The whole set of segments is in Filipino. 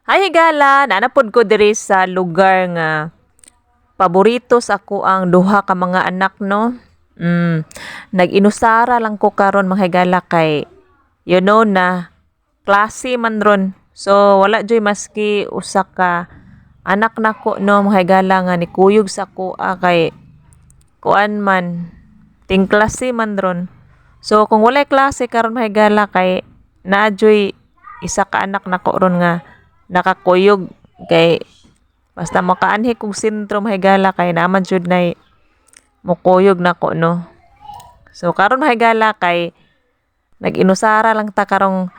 Hi higala, nanapod ko diri sa lugar nga paborito sa ako ang duha ka mga anak no. Nag-inusara lang ko karon mga higala kay you know na klase man ron. So wala joy maski usa ka anak nako no mga higala nga nikuyog sa ko kay kuan man ting klase man ron. So kung walay klase karon mga higala kay naadyoy isa ka anak nako ron nga nakakuyog kay basta makaanhi kog sentro mahigala kay naman jud nay mukuyog nako no. So karon mahigala kay nag-inusara lang ta karong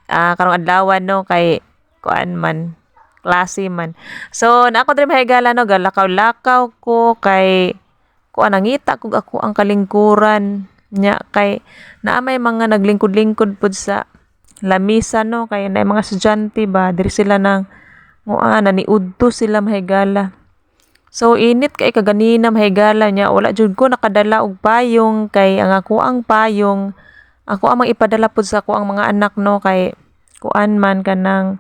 adlaw no kay kuan man klase man. So na ako diri mahigala no galakaw-lakaw ko kay kuan nangita kog ako ang kalingkuran nya kay naa may mga naglingkod-lingkod pud sa lamisa no kay na mga estudyante ba diri sila nang naniudto sila mahigala. So init kay kaganina mahigala nya wala jud ko nakadala og payong kay ang ako ang payong ako ang ipadala pud sa ako ang mga anak no kay kuan man kanang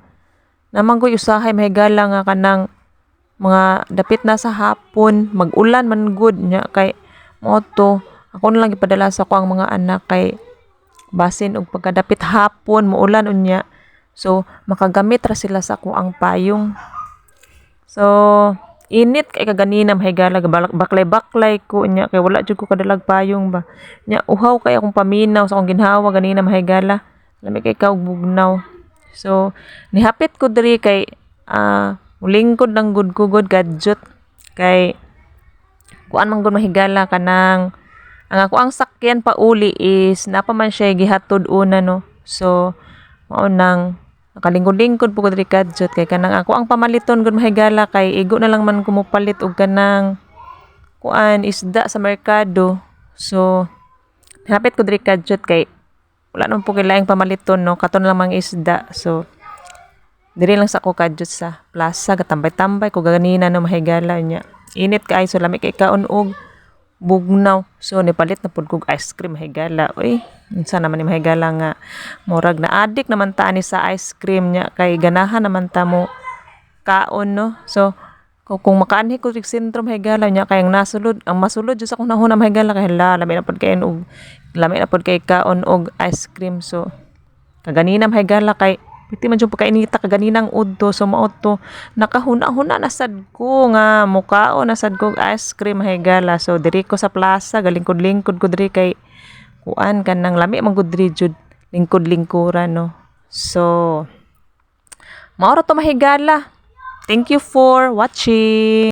namang ko'y usahay mahigala nga kanang mga dapit na sa hapon mag-ulan man gud nya kay mo to ako na lang ipadala sa ako ang mga anak kay basin og pagkadapit hapon muulan unya so makagamit ra sila sa ako ang payong. So init kay kaganina mahigala baklay-baklay ko nya kay wala jud ko kadalag payong ba nya uhaw kay akong paminaw sa akong ginhawa ganina mahigala lami kay ka og bugnaw. So nihapit ko diri kay mulingkod lang gud ko gud gadget kay kuan man gud mahigala kanang ang ako ang sakyan pa uli is napaman siya gihatod una no. So mao nang nakalingkod-lingkod po ko diri kadjot kay kanang ako ang pamaliton gud mahigala kay igo na lang man kumupalit og kanang kuan isda sa merkado. So hapit ko diri kadjot kay wala naman po kailaing pamaliton no katon lang mang isda. So diri lang sa ako kadjot sa plaza gatambay-tambay ko ganina no mahigala nya init kay so lami kay kaon og bugnaw. So nipalit na pud kog ice cream mahigala. Uy, unsa naman ni mahigala nga murag na adik naman ta ni sa ice cream nya kay ganahan naman ta mo kaon no. So kung makaanhi ko rig sentro mahigala nya kay ang masulod jud sa akong nahuna mahigala kay lami na pud kay og lami na pud kay kaon og ice cream. So kaganina mahigala kay piti man jud pagkainita kaganinang udto so mao to nakahuna-huna na sad ko nga mukaon na sad ko ice cream mahigala. So diri ko sa plaza galingkod-lingkod ko diri kay kuan kanang lami man gud diri jud lingkod-lingkuran no. So mao ra to mahigala. Thank you for watching.